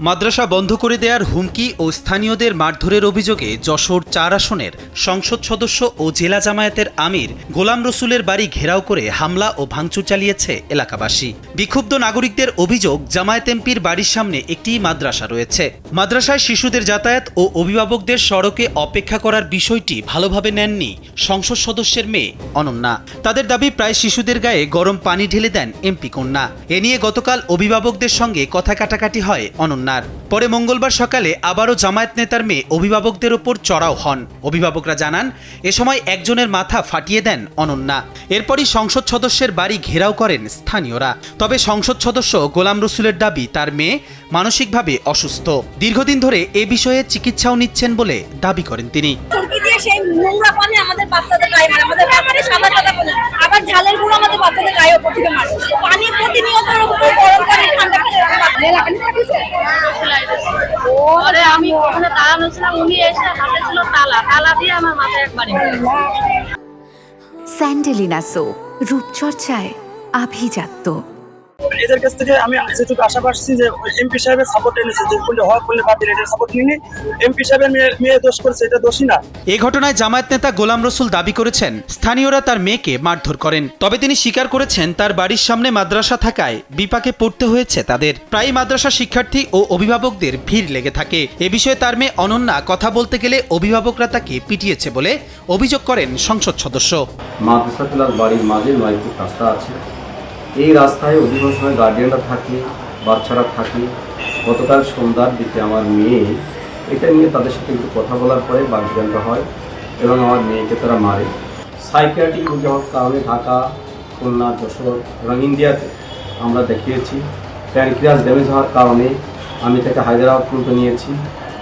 মাদ্রাসা বন্ধ করে দেওয়ার হুমকি ও স্থানীয়দের মারধরের অভিযোগে যশোর ৪ আসনের সংসদ সদস্য ও জেলা জামায়াতের আমির গোলাম রসুলের বাড়ি ঘেরাও করে হামলা ও ভাঙচুর চালিয়েছে এলাকাবাসী। বিক্ষুব্ধ নাগরিকদের অভিযোগ, জামায়াত এমপির বাড়ির সামনে একটি মাদ্রাসা রয়েছে। মাদ্রাসায় শিশুদের যাতায়াত ও অভিভাবকদের সড়কে অপেক্ষা করার বিষয়টি ভালোভাবে নেননি সংসদ সদস্যের মেয়ে অনন্যা। তাদের দাবি, প্রায় শিশুদের গায়ে গরম পানি ঢেলে দেন এমপি কন্যা। এ নিয়ে গতকাল অভিভাবকদের সঙ্গে কথা কাটাকাটি হয় অনন্যার। পরে মঙ্গলবার সকালে আবারও জামায়াত নেতার মেয়ে অভিভাবকদের ওপর চড়াও হন। অভিভাবকরা জানান, এ সময় একজনের মাথা ফাটিয়ে দেন অনন্যা। এরপরই সংসদ সদস্যের বাড়ি ঘেরাও করেন স্থানীয়রা। তবে সংসদ সদস্য গোলাম রসুলের দাবি, তার মেয়ে মানসিকভাবে অসুস্থ। দীর্ঘদিন ধরে এ বিষয়ে চিকিৎসাও নিচ্ছেন বলে দাবি করেন তিনি। আবার ঝালের গুঁড়ো আমাদের বাচ্চাদের গায়ে উপর থেকে মারে, পানি প্রতিনিয়ত গরম করে ঠান্ডা করে আমি ওখানে দাঁড়ানো ছিলাম, উনি এসে হাতে ছিল তালা দিয়ে আমার মাথায় একবারে। স্যান্ডেলিনা সো, রূপচর্চায় আভিজাত্য। এদের কাছ থেকে আমি যেটুকু আশা পাচ্ছি যে এমপি সাহেবের সাপোর্ট এনেছে, যে বললে হক বললে বাতিল, এটার সাপোর্ট নিয়ে এমপি সাহেবের মেয়ে দোষ করেছে, এটা দোষী না। এ ঘটনায় জামায়াত নেতা গোলাম রসুল দাবি করেছেন, স্থানীয়রা তার মেয়েকে মারধর করেন। তবে তিনি স্বীকার করেছেন, তার বাড়ির সামনে মাদ্রাসা থাকায় বিপাকে পড়তে হয়েছে তাদের। প্রায় মাদ্রাসা শিক্ষার্থী ও অভিভাবকদের ভিড় লেগে থাকে। এ বিষয়ে তার মেয়ে অনন্যা কথা বলতে গেলে অভিভাবকরা তাকে পিটিয়েছে বলে অভিযোগ করেন সংসদ সদস্য। মাদ্রাসা ক্লাস বাড়ির মাঝে 9 ফুট রাস্তা আছে। এই রাস্তায় অধিকাংশ সময় গার্ডিয়ানরা থাকে, বাচ্চারা থাকে। গতকাল সন্ধ্যার দিকে আমার মেয়ে এটা নিয়ে তাদের সাথে একটু কথা বলার পরে বাকবিতণ্ডা হয় এবং আমার মেয়েকে তারা মারে। সাইকিয়াট্রিক রোগী হওয়ার কারণে ঢাকা, খুলনা, যশোর এবং ইন্ডিয়াতে আমরা দেখিয়েছি। প্যানক্রিয়াস ড্যামেজ হওয়ার কারণে আমি তাকে হায়দ্রাবাদ পর্যন্ত নিয়েছি।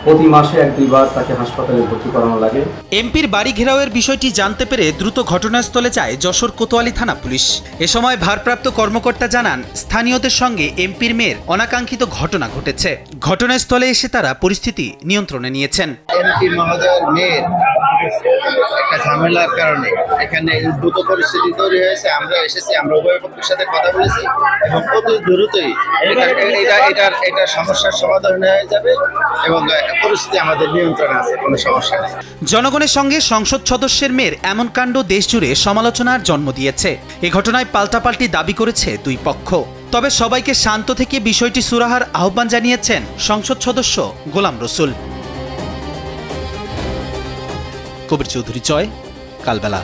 প্রতি মাসে 1-2 বার তাকে হাসপাতালে ভর্তি করানো লাগে। এমপির বাড়ি ঘেরাওয়ের বিষয়টি জানতে পেরে দ্রুত ঘটনাস্থলে যায় যশোর কোতোয়ালি থানা পুলিশ। এ সময় ভারপ্রাপ্ত কর্মকর্তা জানান, স্থানীয়দের সঙ্গে এমপির মেয়ের অনাকাঙ্ক্ষিত ঘটনা ঘটেছে। ঘটনাস্থলে এসে তারা পরিস্থিতি নিয়ন্ত্রণে নিয়েছেন। এমপি মহোদয়ের মেয়ের একটা ঝামেলার কারণে এখানে দ্রুত পরিস্থিতি তৈরি হয়েছে। আমরা এসেছি, আমরা উভয় পক্ষের সাথে কথা বলেছি এবং অতি দ্রুতই এটা সমস্যার সমাধান হয়ে যাবে এবং পরিস্থিতি আমাদের নিয়ন্ত্রণে আছে, কোনো সমস্যা নেই। জনগণের সঙ্গে সংসদ সদস্যের মেয়ের এমন কাণ্ড দেশজুড়ে সমালোচনার জন্ম দিয়েছে। এ ঘটনায় পাল্টাপাল্টি দাবি করেছে দুই পক্ষ। তবে সবাইকে শান্ত থেকে বিষয়টি সুরাহার আহ্বান জানিয়েছেন সংসদ সদস্য গোলাম রসুল। কবির চৌধুরী, জয়, কালবেলা।